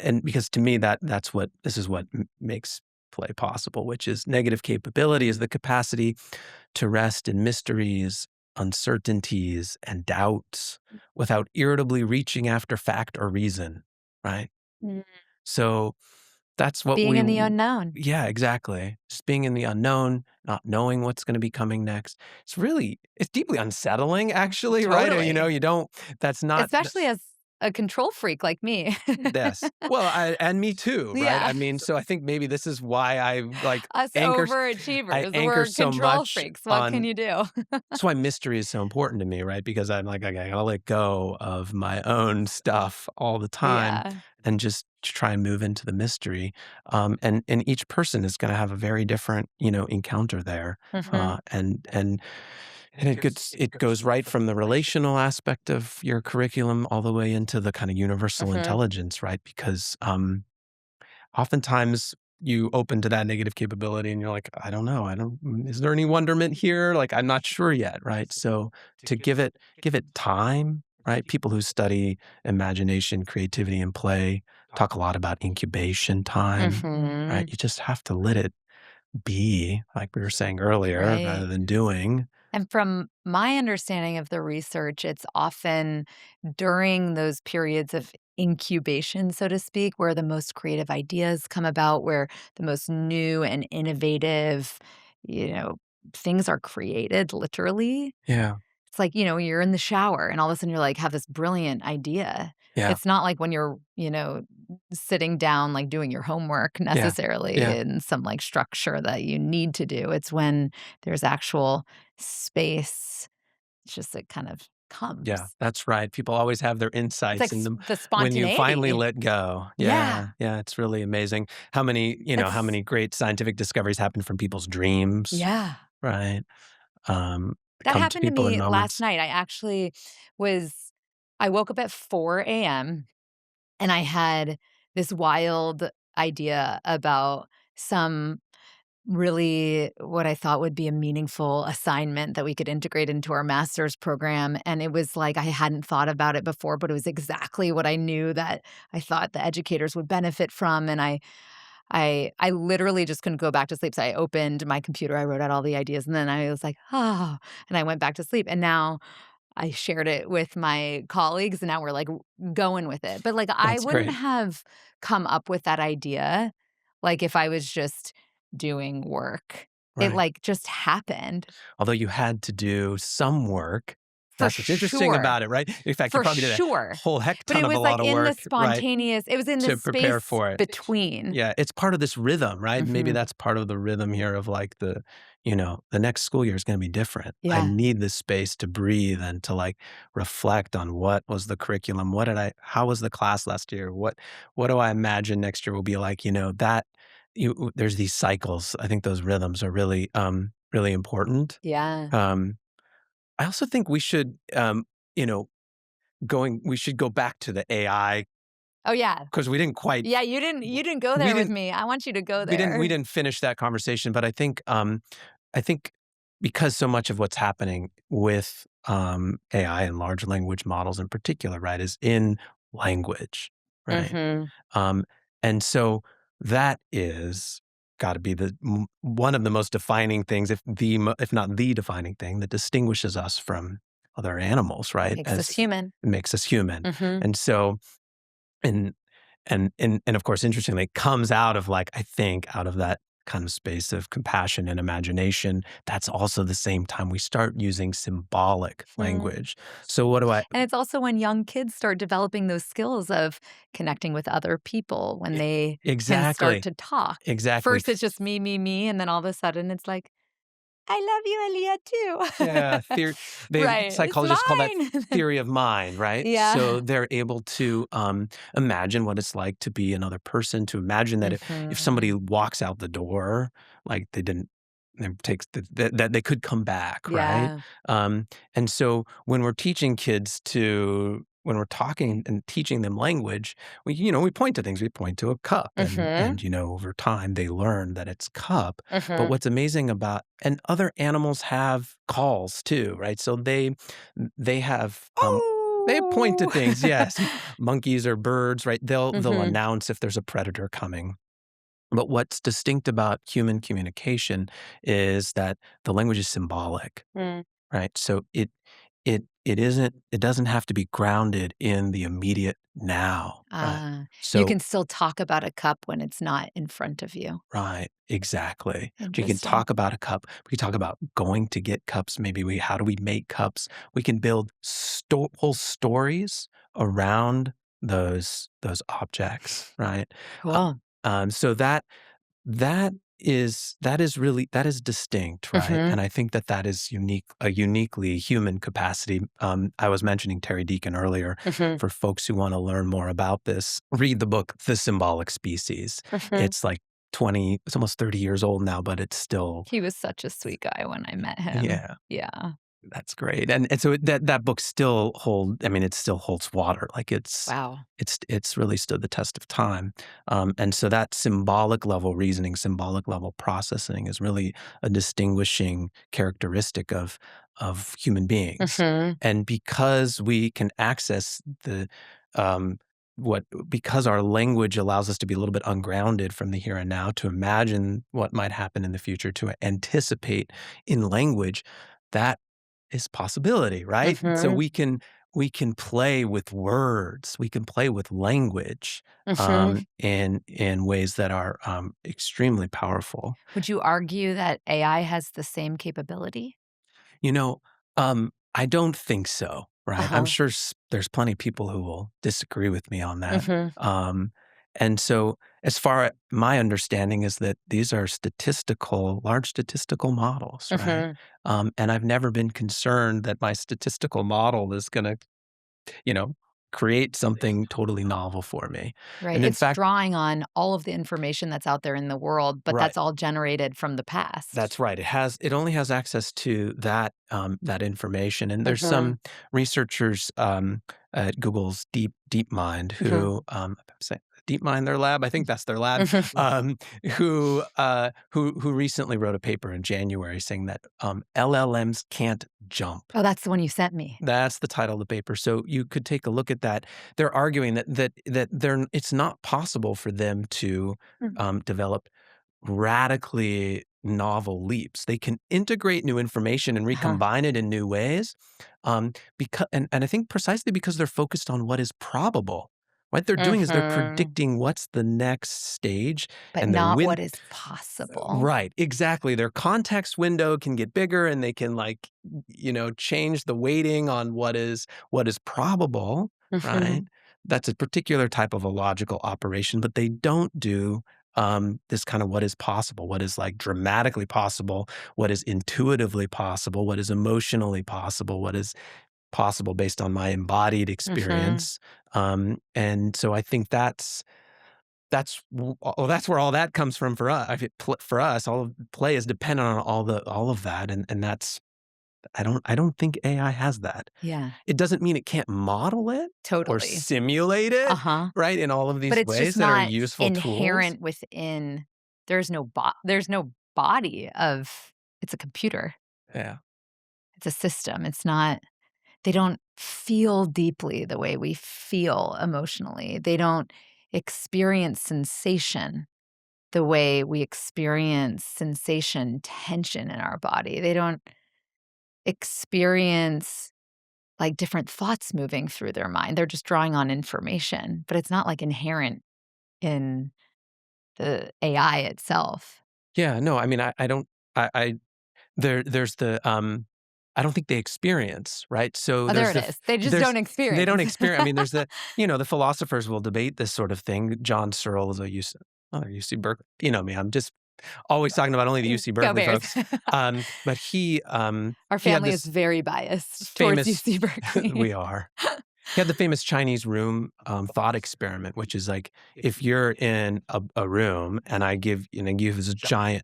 and because to me that's what this is what makes play possible, which is negative capability is the capacity to rest in mysteries, uncertainties, and doubts without irritably reaching after fact or reason, right? Mm. So that's what Being in the unknown. yeah, exactly. Just being in the unknown, not knowing what's going to be coming next. It's deeply unsettling, actually, right? Totally. You don't, that's not, Especially as a control freak like me. Yes. Well, and me too, right? I Yeah. mean, so I think maybe this is why I like Us I overachievers, anchor we're so control much freaks. What can on. you do? That's why mystery is so important to me, right? Because I'm like, okay, I gotta let go of my own stuff all the time Yeah. and just try and move into the mystery. And each person is going to have a very different, encounter there. Mhm. Uh, and and and it goes right from the relational aspect of your curriculum all the way into the kind of universal Mhm. intelligence, right? Because oftentimes you open to that negative capability and you're like, I don't know. Is there any wonderment here? Like, I'm not sure yet. Right. So to give it time, right? People who study imagination, creativity, and play talk a lot about incubation time, right? Mhm. You just have to let it be, like we were saying earlier, Right. rather than doing. And from my understanding of the research, it's often during those periods of incubation, so to speak, where the most creative ideas come about, where the most new and innovative, you know, things are created literally. Yeah. It's like, you're in the shower and all of a sudden you're like, have this brilliant idea. Yeah. It's not like when you're, sitting down, like doing your homework Yeah. necessarily Yeah. in some like structure that you need to do. It's when there's actual space. It's just it kind of Yeah, comes. that's right. People always have their It's like insights in them the when you finally spontaneity. let go. Yeah. Yeah, yeah, it's really amazing how It's many great scientific discoveries happen from people's dreams, yeah. right? That Come to happened to people in me last moments. night. Was I woke up at 4 a.m. and I had this wild idea about some really what I thought would be a meaningful assignment that we could integrate into our master's program, and it was like I hadn't thought about it before, but it was exactly what I knew that I thought the educators would benefit from, and I literally just couldn't go back to sleep, so I opened my computer, I wrote out all the ideas, and then I was like, "Oh," and I went back to sleep, and now I shared it with my colleagues, and now we're, like, going with it. But, like, I That's wouldn't great, have come up with that idea, like, if I was just doing work. It, right. like, just happened. Although you had to do some work. For That's what's interesting sure. about it, right? In fact, you For probably did a sure. whole heck But ton it of a was, lot like, of in the work, right, spontaneous it was in the to prepare space for it. between. Yeah, it's part of this rhythm, right? Maybe Mhm. that's part of the rhythm here of like the next school year is gonna be different. I Yeah. need this space to breathe and to like reflect on what was the curriculum, how was the class last year? What do I imagine next year will be like? There's these cycles. I think those rhythms are really, really important. Yeah. Um, I also think you know, we should go back to the AI Oh, yeah. because Yeah, you didn't go we there with didn't me. I want you to go we there. didn't finish that conversation, but I think because so much of what's happening with AI and large language models in particular, right, is in language, right? Mhm. Um, and so that is got to be one of the most defining things, if not the defining thing that distinguishes us from other animals, right? Makes us As human. it makes us human, Mhm. and so and and of course, interestingly, it comes out of like, I think, out of that kind of space of compassion and imagination. That's also the same time we start using symbolic Mm. language. So what do I And it's also when young kids start developing those skills of connecting with other people when e they can start exactly, to talk. exactly. First, it's just me, and then all of a sudden it's like, "I love you, Aaliyah, Yeah, too." Right. It's psychologists call that mine. theory of mind, right? So Yeah. they're able to imagine what it's like to be another person, to imagine that if somebody Mhm. walks out the door, like they didn't, it takes that they could come back, right? Yeah. And so when we're talking and teaching them language, we point to things. We point to a cup, and Mhm. over time they learn that it's cup. But Mhm. what's amazing about and other animals have calls too, right? So they have they point to Oh. things. Yes, monkeys or birds, right? They'll Mhm. announce if there's a predator coming. But what's distinct about human communication is that the language is symbolic, Mm. right? So it doesn't have to be grounded in the immediate now, right? You So can still talk about a cup when it's not in front of you. right, exactly. We can Interesting. talk about a cup. We can talk about going to get cups. Maybe how do we make cups? We can build whole stories around those objects, right? Uh, Cool. so that is distinct, right? Mhm. And I think that is a uniquely human capacity. I was mentioning Terry Deacon earlier. Mhm. For folks who want to learn more about this, read the book The Symbolic Species. Mhm. It's like 20, it's almost 30 years old now, but it's still, He was such a sweet guy when I met him. yeah. Yeah. That's great, and so that book still it still holds water, like, Wow. it's really stood the test of time, and so that symbolic level reasoning, symbolic level processing is really a distinguishing characteristic of human beings, Mhm. and because we can access um, because our language allows us to be a little bit ungrounded from the here and now, to imagine what might happen in the future, to anticipate in language, that is possibility, right? So Mhm. we can play with words, we can play with language, Mhm. in ways that are, extremely powerful. Would you argue that AI has the same capability? You know, I don't think so, right? I'm Uh-huh. sure there's plenty of people who will disagree with me on that. Mhm. Um, and so, as far as my understanding is that these are large statistical models, right? Mhm. And I've never been concerned that my statistical model is going to, you know, create something totally novel for me. Right. And in It's fact, drawing on all of the information that's out there in the world, but right. that's all generated from the past. That's right. It only has access to that information, and there's Mhm. some researchers at Google's DeepMind Mhm. who I'm saying DeepMind their lab. I think that's their lab. Mhm. Who recently wrote a paper in January saying that LLMs can't jump. Oh, that's the one you sent me. That's the title of the paper. So you could take a look at that. They're arguing that it's not possible for them to Mm. develop radically novel leaps. They can integrate new information and Uh-huh. recombine it in new ways, because and I think precisely because they're focused on what is probable. What they're doing is they're Mhm. predicting what's the next stage, But and their not win what is possible. right, exactly. Their context window can get bigger, and they can change the weighting on what is probable, right? Mhm. That's a particular type of a logical operation, but they don't do this kind of what is possible, what is like dramatically possible, what is intuitively possible, what is emotionally possible, what is possible based on my embodied Mhm. experience. And so I think that's where all that comes from for us. I feel for us, all of play is dependent on all of that, and that's I don't think AI has that. Yeah, It doesn't mean it can't model it or totally. simulate it, Uh-huh. right, in all of But these it's ways just that are not useful tools. inherent within there's no body of it's a computer. Yeah. It's a system. It's not they don't feel deeply the way we feel emotionally. They don't experience sensation the way we experience sensation, tension in our body. They don't experience like different thoughts moving through their mind. They're just drawing on information, but it's not like inherent in the AI itself. Yeah, no, I mean, I don't I there's I don't think they experience, right? So Oh, there there's it is. They just there's don't they don't experience. experience. I mean, there's the philosophers will debate this sort of thing. John Searle is UC Berkeley. You know me, I'm just always talking about only the UC Go Berkeley Bears. folks. But Our he had family is this very biased towards famous UC Berkeley. we are. He had the famous Chinese room thought experiment, which is like if you're in a room and I give this giant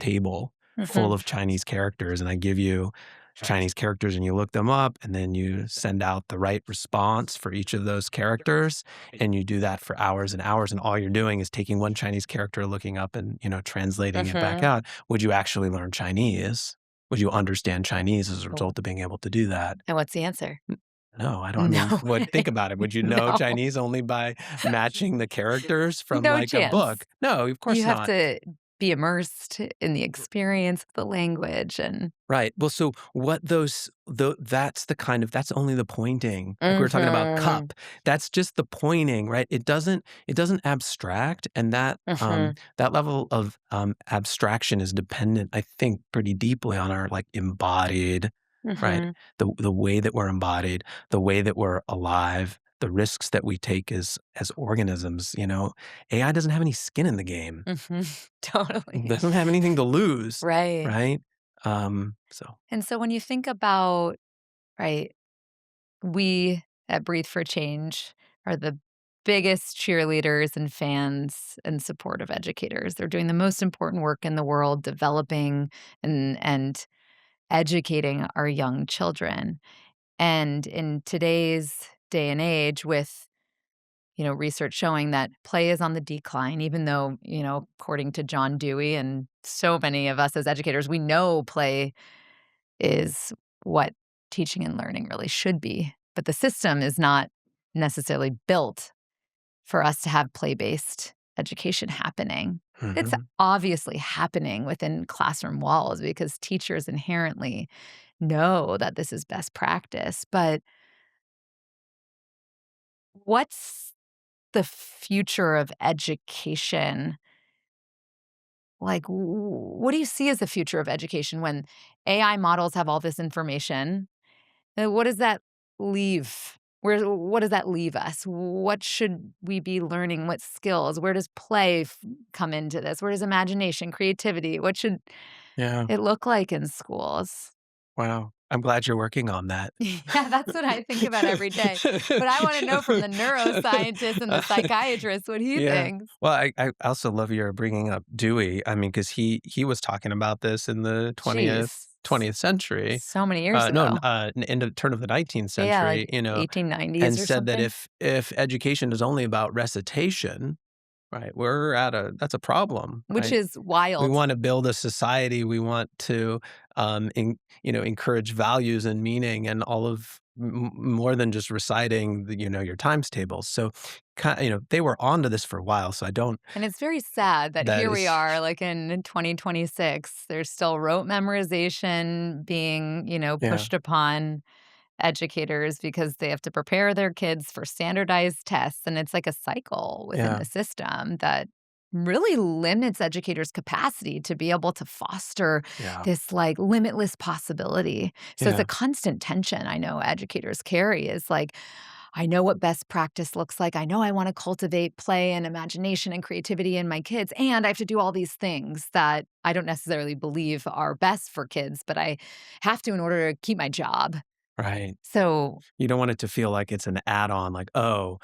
table full Mhm, of Chinese characters, and I give you Chinese characters and you look them up, and then you send out the right response for each of those characters, and you do that for hours and hours, and all you're doing is taking one Chinese character, looking up and translating it back mhm. out. Would you actually learn Chinese? Would you understand Chinese as a Oh, result of being able to do that? and what's the answer? No, I don't. I mean, No think way. about it. Would you know No. Chinese only by matching the characters from No like a chance. book? No, of You course have not. to be immersed in the experience of the language and Right. Well, so what that's that's only the pointing. Like we were talking about Mhm, cup. That's just the pointing, right? It doesn't abstract, and mhm, that level of abstraction is dependent, I think, pretty deeply on our like embodied, right? mhm. The way that we're embodied, the way that we're alive, the risks that we take as organisms, AI doesn't have any skin in the game. Totally. Doesn't have anything to lose, Right. right? So And so when you think about, right, we at Breathe for Change are the biggest cheerleaders and fans and supportive educators. They're doing the most important work in the world, developing and educating our young children. And in today's day and age, with research showing that play is on the decline, even though, according to John Dewey and so many of us as educators, we know play is what teaching and learning really should be. But the system is not necessarily built for us to have play-based education happening. It's mhm. obviously happening within classroom walls because teachers inherently know that this is best practice. But what's the future of education? Like, what do you see as the future of education when AI models have all this information? What does that leave? What does that leave us? What should we be learning? What skills? Where does play come into this? Where does imagination, creativity? What should Yeah. it look like in schools? Wow. I'm glad you're working on that. Yeah, that's what I think about every day. But I want to know from the neuroscientist and the psychiatrist what he Yeah. thinks. Well, I also love your bringing up Dewey. I mean, because he was talking about this in the Jeez, 20th century. so many years No, ago. in the turn of the 19th Yeah, century, like 1890s and or said that something, if education is only about recitation, right, that's a problem, which right? is We wild. wanna build a society, we want to, encourage values and meaning and all of more than just reciting your times tables. So, they were onto this for a while, so I don't And it's very sad that that here we is are, like in 2026, there's still rote memorization being, yeah, pushed upon educators because they have to prepare their kids for standardized tests. And it's like a cycle within yeah, the system that really limits educators' capacity to be able to foster yeah, this like limitless possibility. So it's a yeah, constant tension I know educators carry is like, I know what best practice looks like. I know I want to cultivate play and imagination and creativity in my kids. And I have to do all these things that I don't necessarily believe are best for kids, but I have to in order to keep my job. right. So, You don't want it to feel like it's an add-on, like, "Oh,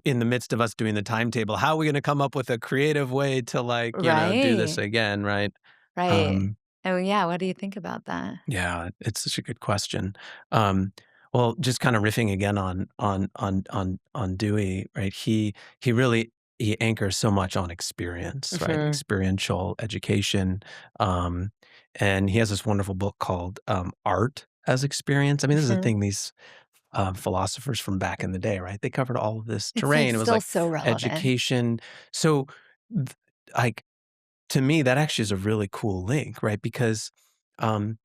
in the midst of us doing the timetable, how are we gonna come up with a creative way to, like, do this right, again," right? right. Um Oh, yeah. What do you think about that? Yeah, it's such a good question. Um, well, just kind of riffing again on Dewey, right? He anchors so much on experience, right? Mhm, Experiential education, um, and he has this wonderful book called Art as Experience. I mean, this is the mhm. thing; these philosophers from back in the day, right? They covered all of this It's like terrain. It was still like so relevant. education. So, th- like to me, that actually is a really cool link, right? Because um,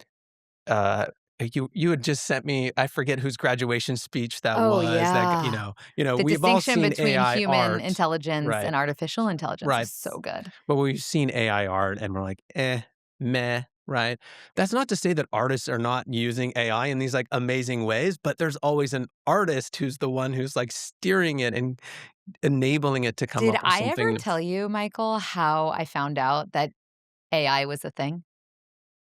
uh, you had just sent me I forget whose graduation speech that Oh, was that g yeah. The we've all distinction seen between AI human art, intelligence right, and artificial intelligence right, is so good. but we've seen AI art and we're like, "Eh, meh," right? That's not to say that artists are not using AI in these, like, amazing ways, but there's always an artist who's the one who's, like, steering it and enabling it to come Did up with I ever something tell that's you, Michael, how I found out that AI was a thing?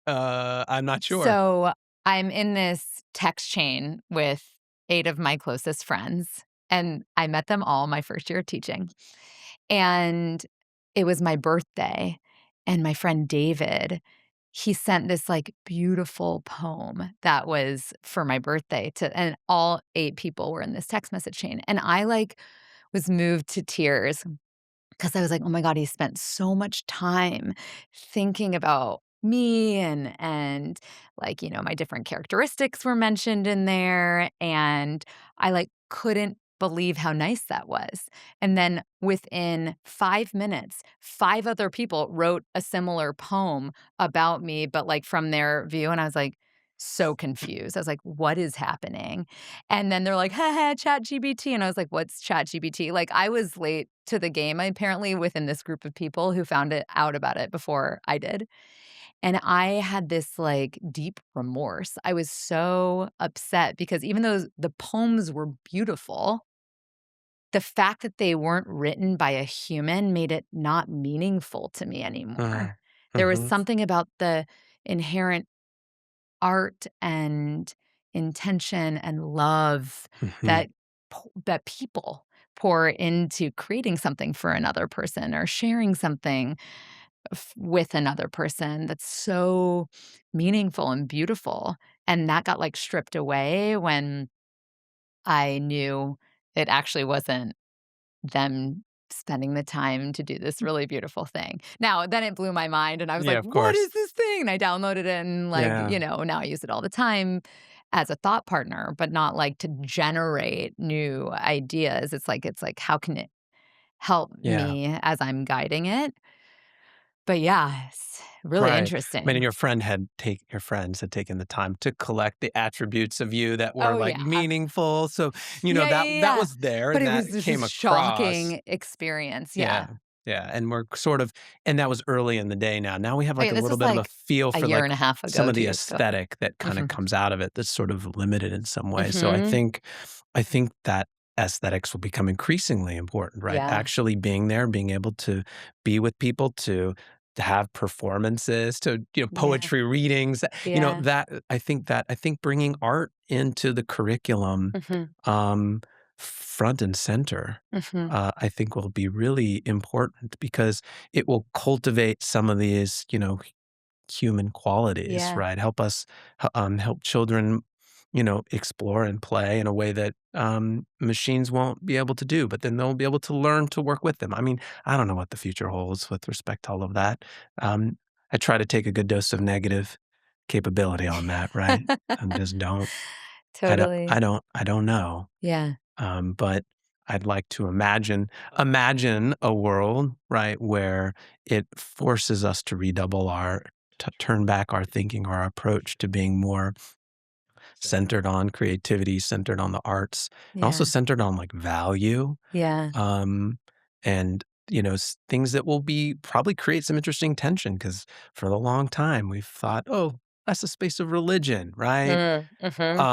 I'm not sure. So, I'm in this text chain with 8 of my closest friends, and I met them all my first year of teaching. And it was my birthday, and my friend David, he sent this, like, beautiful poem that was for my birthday and all 8 people were in this text message chain, and I, like, was moved to tears 'cause I was like, "Oh my god, he spent so much time thinking about me and, like, my different characteristics were mentioned in there, and I, like, couldn't believe how nice that was. And then within 5 minutes, 5 other people wrote a similar poem about me, but, like, from their view, and I was, like, so confused. I was like, "What is happening?" And then they're like, "Ha ha, ChatGPT," and I was like, "What's ChatGPT?" Like, I was late to the game, apparently, within this group of people who found it out about it before I did, and I had this, like, deep remorse. I was so upset because even though the poems were beautiful, the fact that they weren't written by a human made it not meaningful to me Uh, anymore. There was mhm, something about the inherent art and intention and love mhm. that that people pour into creating something for another person or sharing something with another person that's so meaningful and beautiful, and that got, like, stripped away when I knew it actually wasn't them spending the time to do this really beautiful thing. Now, then it blew my mind, and I was Yeah, like, of "What course. is this thing?" And I downloaded it, and, like, Yeah, now I use it all the time as a thought partner, but not, like, to generate new ideas. It's like, how can it help yeah. me as I'm guiding it? But yeah, it's really Right. I mean, interesting. your friends had taken the time to collect the attributes of you that were, Oh, like, yeah. meaningful, so, Yeah, yeah, that yeah. was there But and it was that just came this across. shocking experience, Yeah, yeah. yeah, and we're sort of and that was early in the day now. Now we have, Oh, like, yeah, a this little was, bit of a like, feel a for, year like, and a half some ago, of 2 the years ago. aesthetic that kinda Mhm. comes out of it that's sort of limited in some way, so Mhm. I think that aesthetics will become increasingly important, right? Yeah. Actually being there, being able to be with people, to have performances, Yeah. poetry readings, Yeah. I think bringing art into the curriculum, Mhm. um, front and center, Mhm. I think will be really important because it will cultivate some of these, human qualities, Yeah. right? Help children, explore and play in a way that machines won't be able to do, but then they'll be able to learn to work with them. I mean, I don't know what the future holds with respect to all of that. Um, I try to take a good dose of negative capability on that, right? And just don't. Totally. I don't know. Yeah. But I'd like to imagine a world, right, where it forces us to redouble to turn back our thinking, our approach to being more centered on creativity, centered on the arts, and also Yeah. centered on like value, Yeah. um, and things that will be probably create some interesting tension because for a long time we've thought, oh, that's a space of religion, right? Mhm.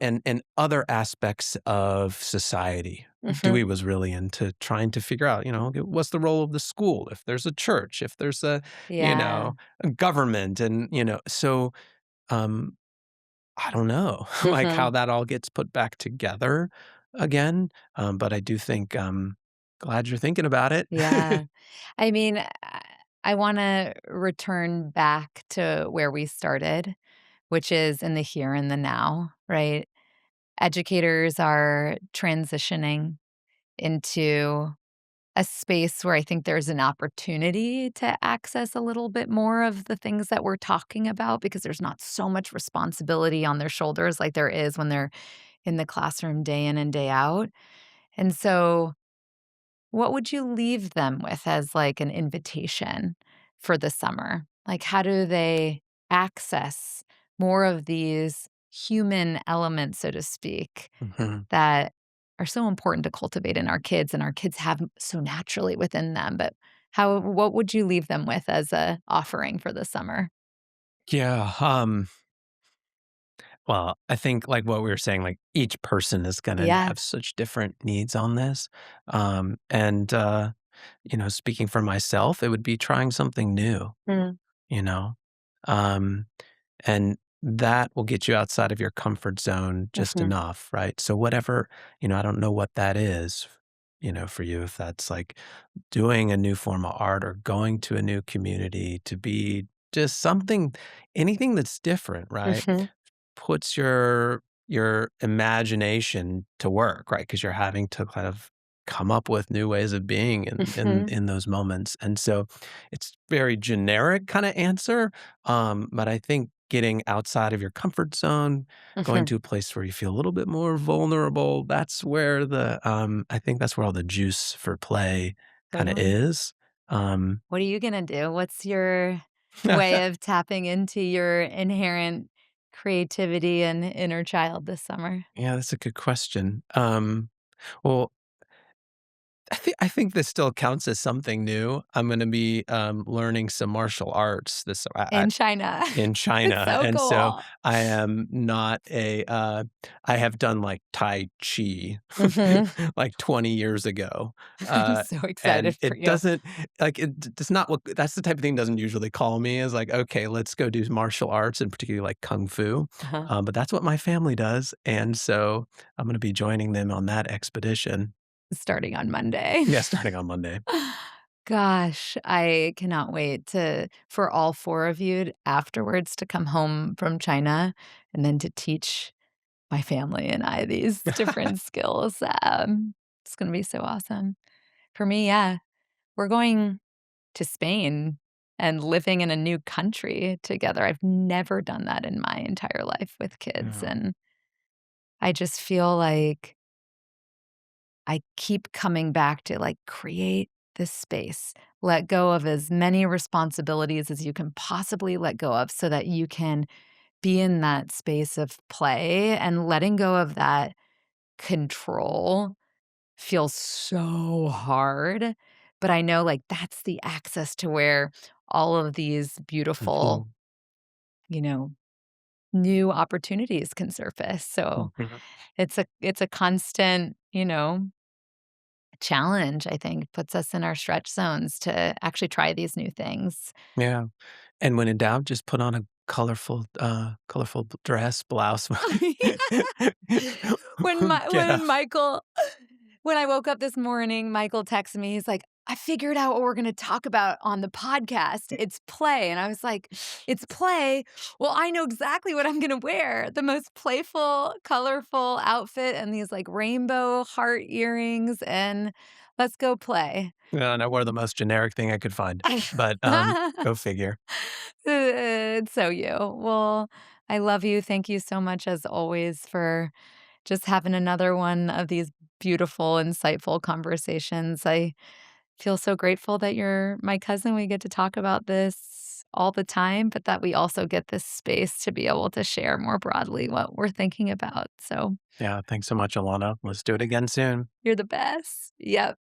And other aspects of society. Mhm. Dewey was really into trying to figure out, okay, what's the role of the school, if there's a church, if there's Yeah. a government, and um, I don't know, like how Mhm. that all gets put back together again. But I do think, glad you're thinking about it. Yeah. I mean, I wanna return back to where we started, which is in the here and the now, right? Educators are transitioning into a space where I think there's an opportunity to access a little bit more of the things that we're talking about because there's not so much responsibility on their shoulders like there is when they're in the classroom day in and day out. And so, what would you leave them with as like an invitation for the summer? Like, how do they access more of these human elements, so to speak, Mhm. that are so important to cultivate in our kids and our kids have so naturally within them, but what would you leave them with as a offering for the summer? Yeah. Well, I think like what we were saying, like each person is going to Yeah. have such different needs on this. And, speaking for myself, it would be trying something new, Mm, you know, um, and that will get you outside of your comfort zone just mhm, enough, right? So, whatever, I don't know what that is, for you, if that's like doing a new form of art or going to a new community to be just something, anything that's different, right? mhm, Puts your imagination to work, right? Because 'Cause you're having to kind of come up with new ways of being in mhm, those moments, and so it's very generic kinda answer, but I think getting outside of your comfort zone, going mhm. to a place where you feel a little bit more vulnerable, I think that's where all the juice for play kinda Totally. is. Um What are you gonna do? What's your way of tapping into your inherent creativity and inner child this summer? Yeah, that's a good question. Well, I think this still counts as something new. I'm gonna be, learning some martial arts this In China. in It's China, so and so cool. I am not I have done, like, Tai Chi, Mhm. like, 20 years ago, I'm uh, so and excited for it you. doesn't like, it does not look that's the type of thing doesn't usually call me as like, "Okay, let's go do martial arts," and particularly, like, kung fu, Uh-huh. but that's what my family does, and so I'm gonna be joining them on that expedition. Starting on Monday. Yeah, starting on Monday. Gosh, I cannot wait to for all 4 of you afterwards to come home from China and then to teach my family and I these different skills. It's gonna be so awesome. For me, yeah, we're going to Spain and living in a new country together. I've never done that in my entire life with kids, Yeah. and I just feel like I keep coming back to, like, create this space. Let go of as many responsibilities as you can possibly let go of so that you can be in that space of play, and letting go of that control feels so hard, but I know, like, that's the access to where all of these beautiful, Mhm. you know, new opportunities can surface. So, Mhm. it's a constant, challenge, I think, puts us in our stretch zones to actually try these new things. Yeah, and when in doubt, just put on a colorful dress, blouse. When my Get up. when Michael when I woke up this morning, Michael texted me, he's like, "I figured out what we're gonna talk about on the podcast. It's play." And I was like, "It's play? Well, I know exactly what I'm gonna wear. The most playful, colorful outfit and these, like, rainbow heart earrings, and let's go play." Yeah, and I wore the most generic thing I could find, but, go figure. It's so you. Well, I love you. Thank you so much, as always, for just having another one of these beautiful, insightful conversations. I feel so grateful that you're my cousin. We get to talk about this all the time, but that we also get this space to be able to share more broadly what we're thinking about. So Yeah, thanks so much, Alana. Let's do it again soon. you're the best. Yep.